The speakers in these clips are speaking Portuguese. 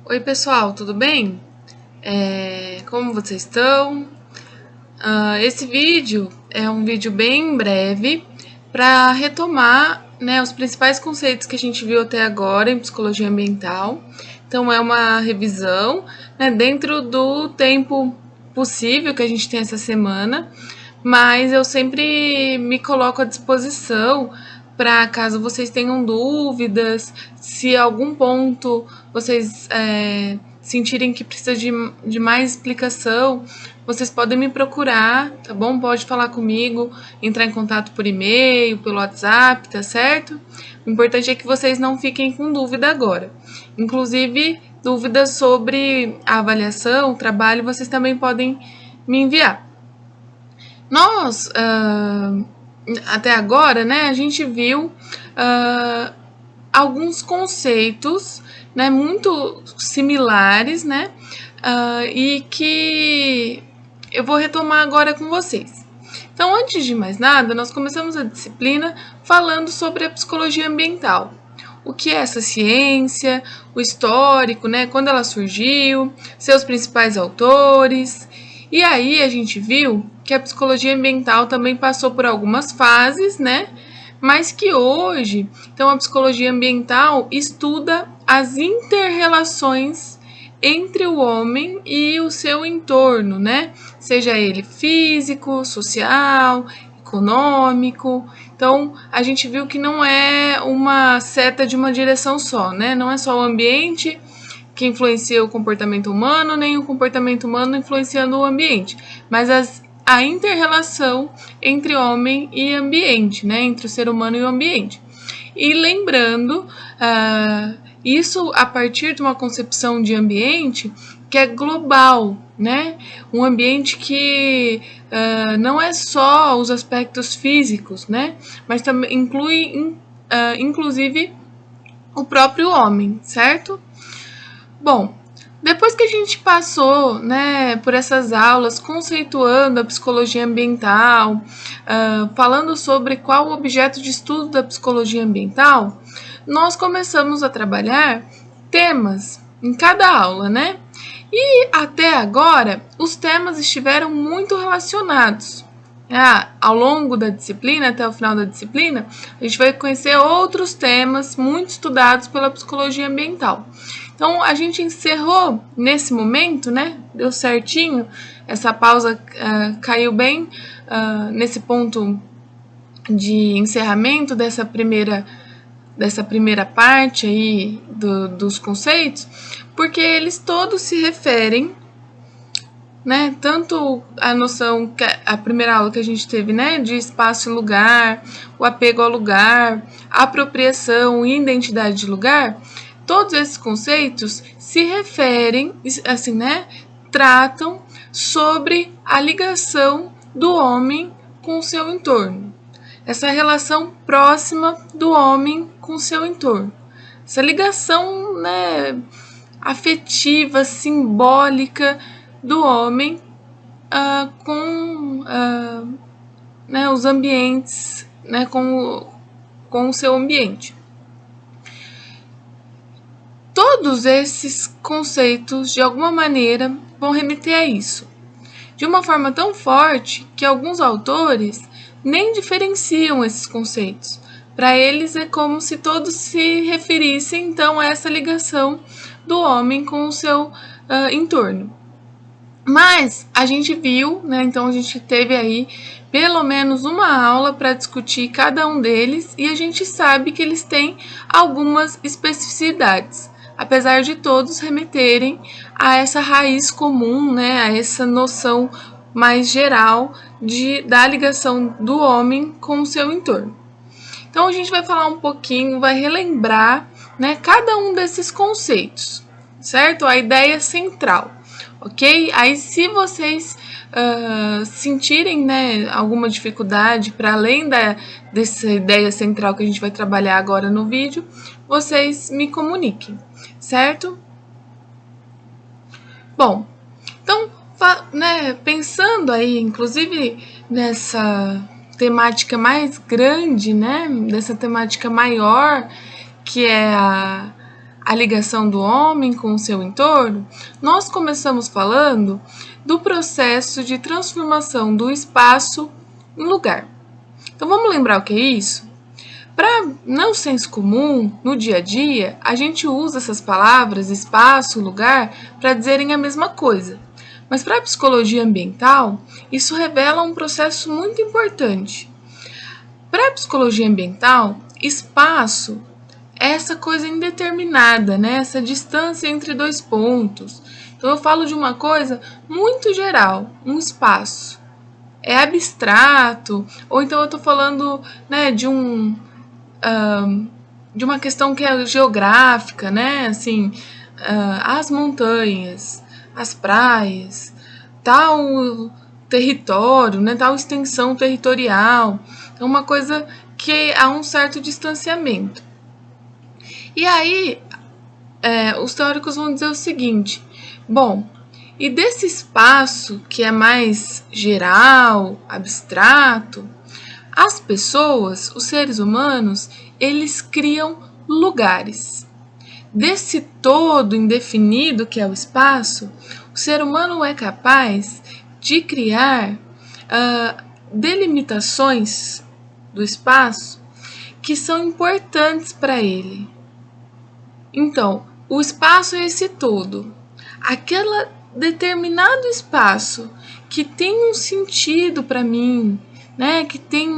Oi, pessoal, tudo bem? Como vocês estão? Esse vídeo é um vídeo bem breve para retomar, né, os principais conceitos que a gente viu até agora em psicologia ambiental. Então, é uma revisão, né, dentro do tempo possível que a gente tem essa semana, mas eu sempre me coloco à disposição para caso vocês tenham dúvidas, se algum ponto vocês sentirem que precisa de mais explicação, vocês podem me procurar, tá bom? Pode falar comigo, entrar em contato por e-mail, pelo WhatsApp, tá certo? O importante é que vocês não fiquem com dúvida agora. Inclusive, dúvidas sobre a avaliação, o trabalho, vocês também podem me enviar. Nós, até agora, né, a gente viu alguns conceitos, né, muito similares, né, e que eu vou retomar agora com vocês. Então, antes de mais nada, nós começamos a disciplina falando sobre a psicologia ambiental. O que é essa ciência, o histórico, né, quando ela surgiu, seus principais autores. E aí a gente viu que a psicologia ambiental também passou por algumas fases, né? Mas que hoje, então a psicologia ambiental estuda as interrelações entre o homem e o seu entorno, né? Seja ele físico, social, econômico. Então, a gente viu que não é uma seta de uma direção só, né? Não é só o ambiente que influencia o comportamento humano, nem o comportamento humano influenciando o ambiente, mas a interrelação entre homem e ambiente, né? Entre o ser humano e o ambiente. E lembrando, isso a partir de uma concepção de ambiente que é global, né? Um ambiente que não é só os aspectos físicos, né? Mas também inclui, inclusive, o próprio homem, certo? Bom, depois que a gente passou, né, por essas aulas conceituando a psicologia ambiental, falando sobre qual o objeto de estudo da psicologia ambiental, nós começamos a trabalhar temas em cada aula, né? E até agora, os temas estiveram muito relacionados. Ao longo da disciplina, até o final da disciplina, a gente vai conhecer outros temas muito estudados pela psicologia ambiental. Então, a gente encerrou nesse momento, né? Deu certinho, essa pausa caiu bem nesse ponto de encerramento dessa primeira parte aí dos conceitos, porque eles todos se referem, né, tanto a noção, a primeira aula que a gente teve, né, de espaço e lugar, o apego ao lugar, a apropriação e identidade de lugar, todos esses conceitos se referem, assim, né, tratam sobre a ligação do homem com o seu entorno. Essa relação próxima do homem com o seu entorno. Essa ligação, né, afetiva, simbólica do homem com né, os ambientes, né, com o seu ambiente. Todos esses conceitos, de alguma maneira, vão remeter a isso. De uma forma tão forte que alguns autores nem diferenciam esses conceitos. Para eles é como se todos se referissem, então, a essa ligação do homem com o seu entorno. Mas a gente viu, né? Então a gente teve aí pelo menos uma aula para discutir cada um deles e a gente sabe que eles têm algumas especificidades, apesar de todos remeterem a essa raiz comum, né? A essa noção mais geral da ligação do homem com o seu entorno. Então a gente vai falar um pouquinho, vai relembrar, né, cada um desses conceitos, certo? A ideia central. Ok? Aí, se vocês sentirem, né, alguma dificuldade para além dessa ideia central que a gente vai trabalhar agora no vídeo, vocês me comuniquem, certo? Bom, então, né, pensando aí, inclusive nessa temática mais grande, né, dessa temática maior, que é a a ligação do homem com o seu entorno, nós começamos falando do processo de transformação do espaço em lugar. Então vamos lembrar o que é isso? Para não senso comum, no dia a dia, a gente usa essas palavras, espaço, lugar, para dizerem a mesma coisa. Mas para a psicologia ambiental, isso revela um processo muito importante. Para a psicologia ambiental, espaço é essa coisa indeterminada, né? Essa distância entre dois pontos. Então eu falo de uma coisa muito geral, um espaço. É abstrato, ou então eu estou falando, né, de uma questão que é geográfica, né? Assim, as montanhas, as praias, tal território, né? Tal extensão territorial. Então, uma coisa que há um certo distanciamento. E aí, os teóricos vão dizer o seguinte: bom, e desse espaço que é mais geral, abstrato, as pessoas, os seres humanos, eles criam lugares. Desse todo indefinido que é o espaço, o ser humano é capaz de criar delimitações do espaço que são importantes para ele. Então, o espaço é esse todo. Aquele determinado espaço que tem um sentido para mim, né? Que tem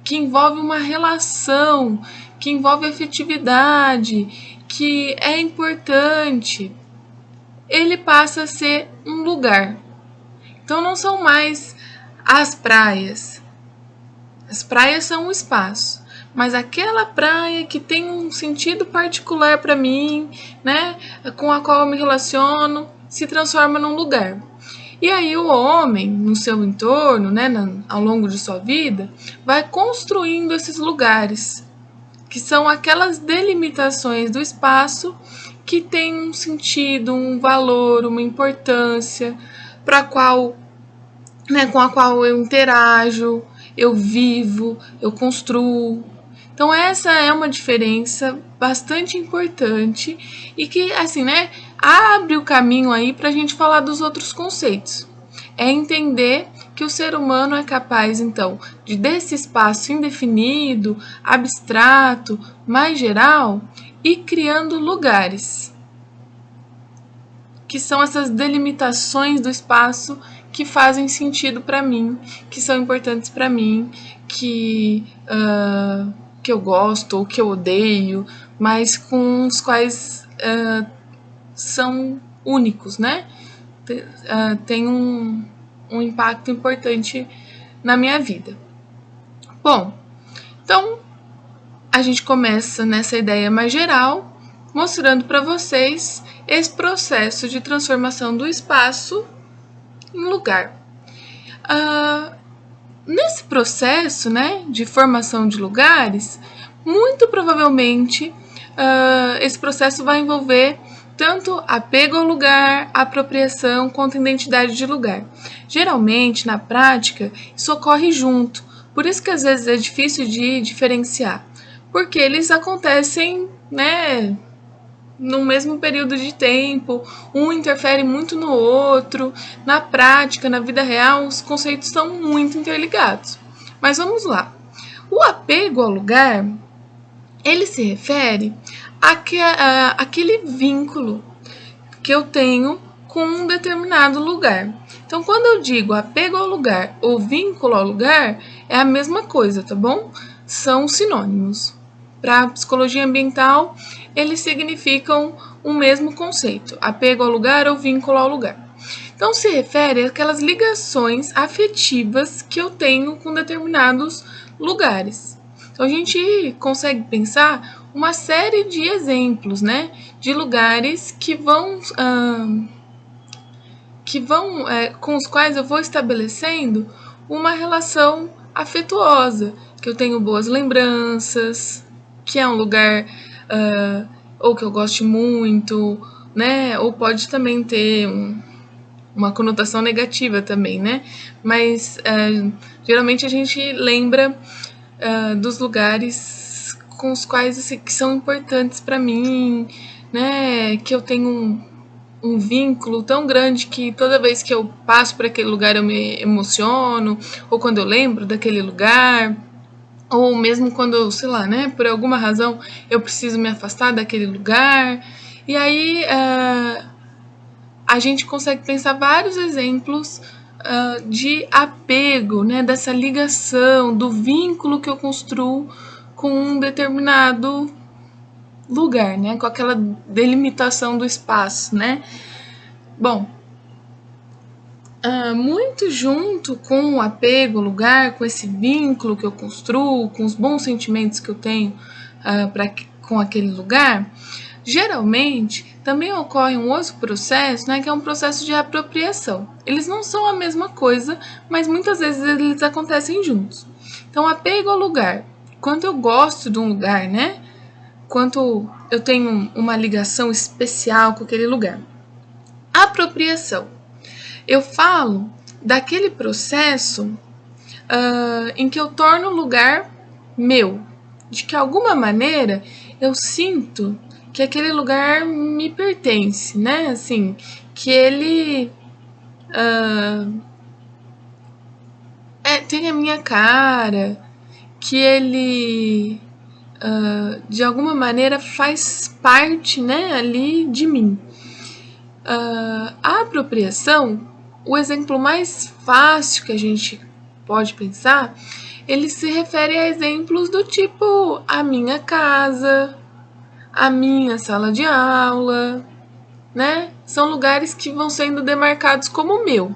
que envolve uma relação, que envolve afetividade, que é importante, ele passa a ser um lugar. Então não são mais as praias. As praias são um espaço, mas aquela praia que tem um sentido particular para mim, né, com a qual eu me relaciono, se transforma num lugar. E aí o homem, no seu entorno, né, ao longo de sua vida, vai construindo esses lugares, que são aquelas delimitações do espaço que tem um sentido, um valor, uma importância, com a qual eu interajo, eu vivo, eu construo. Então essa é uma diferença bastante importante e que, assim, né, abre o caminho aí para a gente falar dos outros conceitos. É entender que o ser humano é capaz, então, de desse espaço indefinido, abstrato, mais geral, ir criando lugares, que são essas delimitações do espaço que fazem sentido para mim, que são importantes para mim, que eu gosto ou que eu odeio, mas com os quais são únicos, né? Tem um impacto importante na minha vida. Bom, então a gente começa nessa ideia mais geral, mostrando para vocês esse processo de transformação do espaço em lugar. Nesse processo, né, de formação de lugares, muito provavelmente esse processo vai envolver tanto apego ao lugar, apropriação, quanto identidade de lugar. Geralmente, na prática, isso ocorre junto, por isso que às vezes é difícil de diferenciar, porque eles acontecem, né, no mesmo período de tempo, um interfere muito no outro. Na prática, na vida real, os conceitos estão muito interligados. Mas vamos lá. O apego ao lugar, ele se refere àquele vínculo que eu tenho com um determinado lugar. Então, quando eu digo apego ao lugar ou vínculo ao lugar, é a mesma coisa, tá bom? São sinônimos. Para a psicologia ambiental, eles significam o mesmo conceito, apego ao lugar ou vínculo ao lugar. Então, se refere àquelas ligações afetivas que eu tenho com determinados lugares. Então, a gente consegue pensar uma série de exemplos, né, de lugares que vão com os quais eu vou estabelecendo uma relação afetuosa, que eu tenho boas lembranças, que é um lugar ou que eu goste muito, né? Ou pode também ter uma conotação negativa também, né? Mas geralmente a gente lembra dos lugares com os quais assim, que são importantes para mim, né? Que eu tenho um vínculo tão grande que toda vez que eu passo por aquele lugar eu me emociono, ou quando eu lembro daquele lugar, ou mesmo quando, sei lá, né, por alguma razão eu preciso me afastar daquele lugar. E aí a gente consegue pensar vários exemplos de apego, né, dessa ligação, do vínculo que eu construo com um determinado lugar, né, com aquela delimitação do espaço, né. Bom, muito junto com o apego ao lugar, com esse vínculo que eu construo, com os bons sentimentos que eu tenho com aquele lugar, geralmente também ocorre um outro processo, né, que é um processo de apropriação. Eles não são a mesma coisa, mas muitas vezes eles acontecem juntos. Então, apego ao lugar. Quando eu gosto de um lugar, né, quanto eu tenho uma ligação especial com aquele lugar. Apropriação. Eu falo daquele processo em que eu torno o lugar meu, de que alguma maneira eu sinto que aquele lugar me pertence, né? Assim, que ele tem a minha cara, que ele de alguma maneira faz parte, né, ali de mim. A apropriação, o exemplo mais fácil que a gente pode pensar, ele se refere a exemplos do tipo a minha casa, a minha sala de aula, né? São lugares que vão sendo demarcados como meu.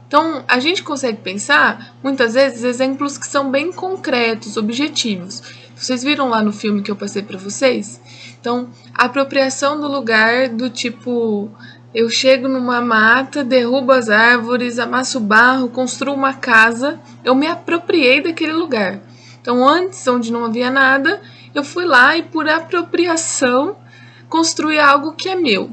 Então, a gente consegue pensar, muitas vezes, exemplos que são bem concretos, objetivos. Vocês viram lá no filme que eu passei para vocês? Então, a apropriação do lugar do tipo, eu chego numa mata, derrubo as árvores, amasso barro, construo uma casa, eu me apropriei daquele lugar. Então, antes, onde não havia nada, eu fui lá e, por apropriação, construí algo que é meu.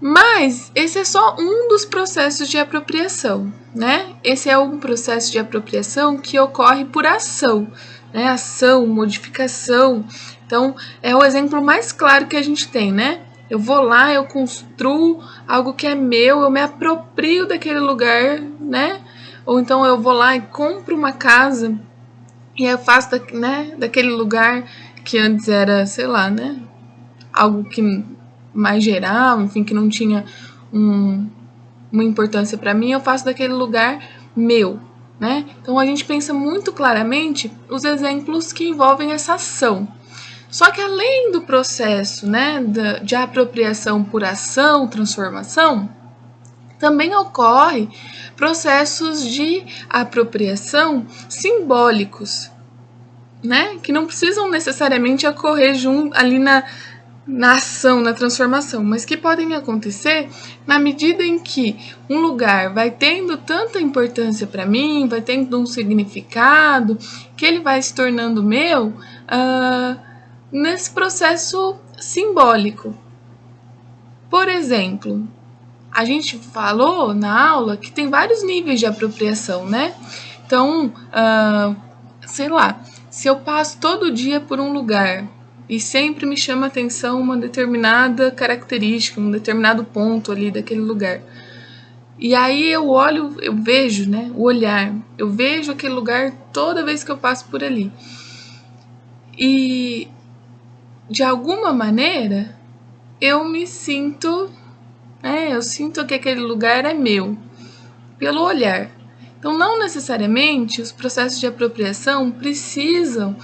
Mas esse é só um dos processos de apropriação, né? Esse é um processo de apropriação que ocorre por ação, né? Ação, modificação. Então, é o exemplo mais claro que a gente tem, né? Eu vou lá, eu construo algo que é meu, eu me aproprio daquele lugar, né? Ou então eu vou lá e compro uma casa e eu faço daquele lugar que antes era, sei lá, né? Algo que mais geral, enfim, que não tinha uma importância para mim, eu faço daquele lugar meu, né? Então a gente pensa muito claramente os exemplos que envolvem essa ação. Só que além do processo, né, de apropriação por ação, transformação, também ocorre processos de apropriação simbólicos, né, que não precisam necessariamente ocorrer ali na ação, na transformação, mas que podem acontecer na medida em que um lugar vai tendo tanta importância para mim, vai tendo um significado, que ele vai se tornando meu nesse processo simbólico. Por exemplo, a gente falou na aula que tem vários níveis de apropriação, né? Então, sei lá, se eu passo todo dia por um lugar e sempre me chama a atenção uma determinada característica, um determinado ponto ali daquele lugar. E aí eu olho, eu vejo, né, o olhar, eu vejo aquele lugar toda vez que eu passo por ali. E, de alguma maneira, eu me sinto, eu sinto que aquele lugar é meu, pelo olhar. Então, não necessariamente os processos de apropriação precisam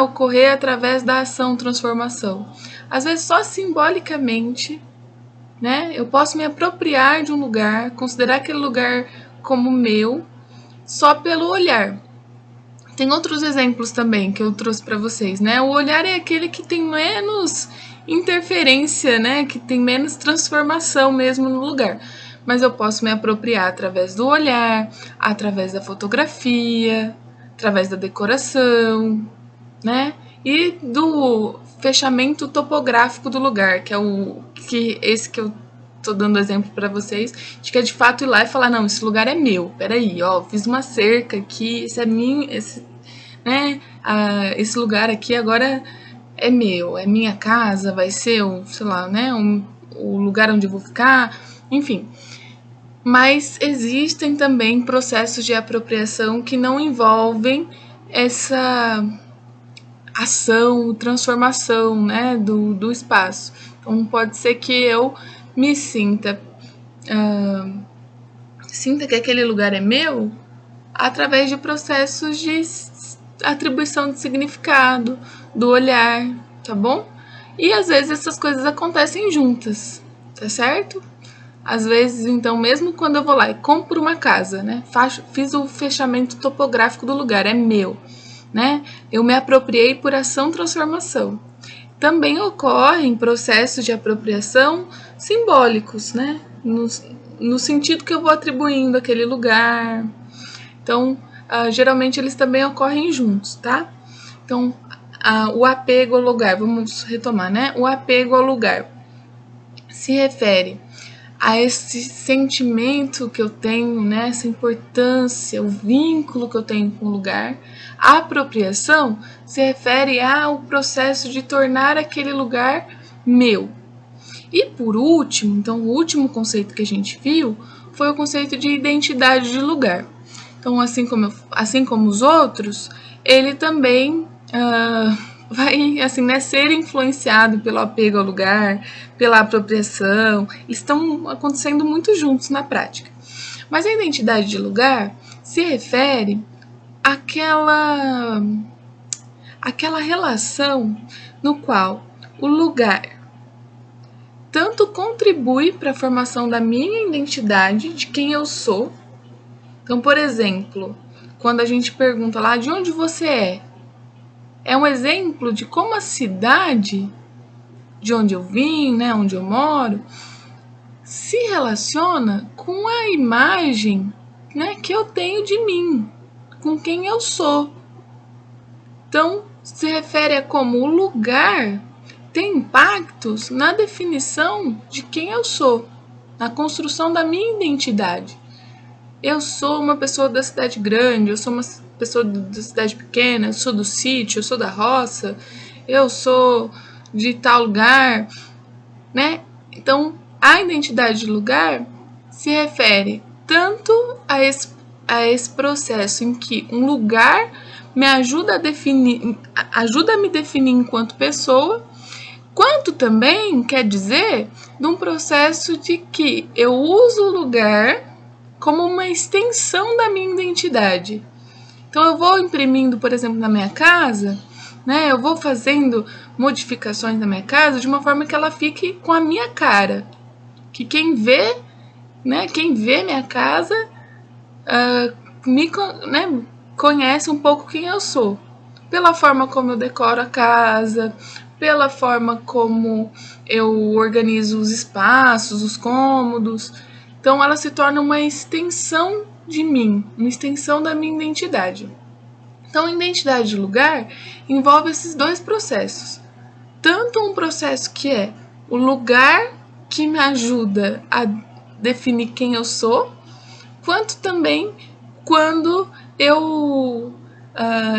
ocorrer através da ação transformação. Às vezes, só simbolicamente, eu posso me apropriar de um lugar, considerar aquele lugar como meu, só pelo olhar. Tem outros exemplos também que eu trouxe para vocês, né? O olhar é aquele que tem menos interferência, né? Que tem menos transformação mesmo no lugar. Mas eu posso me apropriar através do olhar, através da fotografia, através da decoração, né? E do fechamento topográfico do lugar, que é esse que eu tô dando exemplo para vocês, de que é de fato ir lá e falar, não, esse lugar é meu, peraí, ó, fiz uma cerca aqui, esse é né? Esse lugar aqui agora é meu, é minha casa, vai ser, sei lá, né? O lugar onde eu vou ficar, enfim. Mas existem também processos de apropriação que não envolvem essa ação, transformação, né, do espaço. Então pode ser que eu me sinta que aquele lugar é meu através de processos de atribuição de significado, do olhar, tá bom? E às vezes essas coisas acontecem juntas, tá certo? Às vezes, então, mesmo quando eu vou lá e compro uma casa, né? Fiz o fechamento topográfico do lugar, é meu, né? Eu me apropriei por ação-transformação. Também ocorrem processos de apropriação simbólicos, né? No sentido que eu vou atribuindo aquele lugar. Então, geralmente eles também ocorrem juntos, tá? Então, o apego ao lugar, vamos retomar, né? O apego ao lugar se refere a esse sentimento que eu tenho, né, essa importância, o vínculo que eu tenho com o lugar. A apropriação se refere ao processo de tornar aquele lugar meu. E por último, então o último conceito que a gente viu foi o conceito de identidade de lugar. Então, assim como os outros, ele também vai, assim, né, ser influenciado pelo apego ao lugar, pela apropriação, estão acontecendo muito juntos na prática. Mas a identidade de lugar se refere àquela relação no qual o lugar tanto contribui para a formação da minha identidade, de quem eu sou. Então, por exemplo, quando a gente pergunta lá de onde você é um exemplo de como a cidade de onde eu vim, né, onde eu moro, se relaciona com a imagem, né, que eu tenho de mim, com quem eu sou. Então, se refere a como o lugar tem impactos na definição de quem eu sou, na construção da minha identidade. Eu sou uma pessoa da cidade grande, eu sou uma pessoa da cidade pequena, eu sou do sítio, eu sou da roça, eu sou de tal lugar, né? Então, a identidade de lugar se refere tanto a esse processo em que um lugar me ajuda a me definir enquanto pessoa, quanto também quer dizer de um processo de que eu uso o lugar como uma extensão da minha identidade. Então eu vou imprimindo, por exemplo, na minha casa, né? Eu vou fazendo modificações na minha casa de uma forma que ela fique com a minha cara. Que quem vê, né? Quem vê minha casa conhece um pouco quem eu sou. Pela forma como eu decoro a casa, pela forma como eu organizo os espaços, os cômodos. Então ela se torna uma extensão de mim, uma extensão da minha identidade. Então, a identidade de lugar envolve esses dois processos. Tanto um processo que é o lugar que me ajuda a definir quem eu sou, quanto também quando eu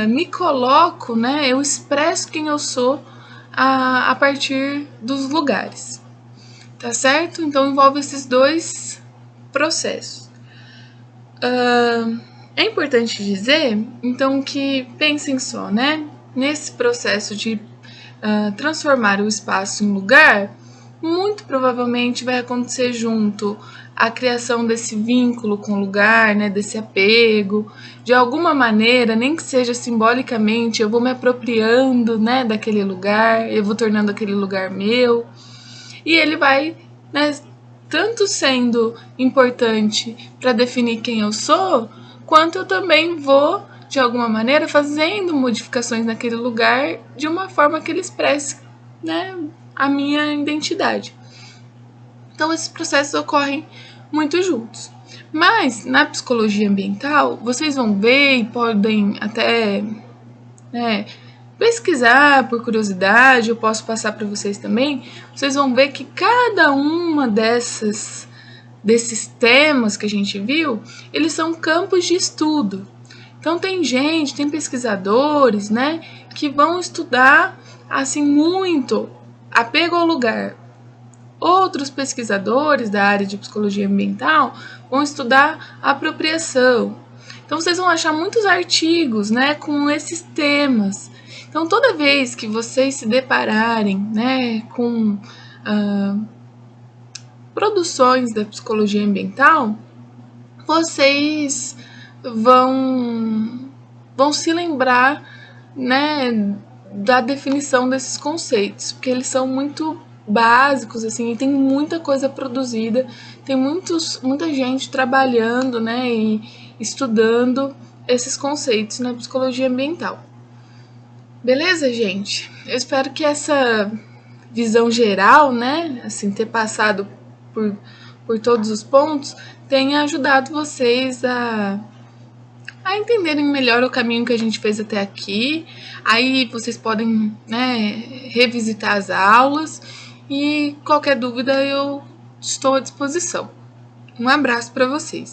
me coloco, né, eu expresso quem eu sou a partir dos lugares. Tá certo? Então, envolve esses dois processos. É importante dizer, então, que pensem só, né? Nesse processo de transformar o espaço em lugar, muito provavelmente vai acontecer junto a criação desse vínculo com o lugar, né? Desse apego. De alguma maneira, nem que seja simbolicamente, eu vou me apropriando, né? Daquele lugar, eu vou tornando aquele lugar meu. E ele vai, né? Tanto sendo importante para definir quem eu sou, quanto eu também vou, de alguma maneira, fazendo modificações naquele lugar de uma forma que ele expresse, né, a minha identidade. Então, esses processos ocorrem muito juntos. Mas, na psicologia ambiental, vocês vão ver e podem até pesquisar por curiosidade, eu posso passar para vocês também, vocês vão ver que cada uma desses temas que a gente viu, eles são campos de estudo. Então tem pesquisadores, né, que vão estudar assim muito apego ao lugar. Outros pesquisadores da área de psicologia ambiental vão estudar a apropriação. Então vocês vão achar muitos artigos, né, com esses temas. Então toda vez que vocês se depararem, né, com produções da psicologia ambiental, vocês vão se lembrar, né, da definição desses conceitos, porque eles são muito básicos, assim, e tem muita coisa produzida, tem muita gente trabalhando, né, e estudando esses conceitos na psicologia ambiental. Beleza, gente? Eu espero que essa visão geral, né, assim, ter passado por todos os pontos, tenha ajudado vocês a entenderem melhor o caminho que a gente fez até aqui. Aí vocês podem, né, revisitar as aulas e qualquer dúvida eu estou à disposição. Um abraço para vocês.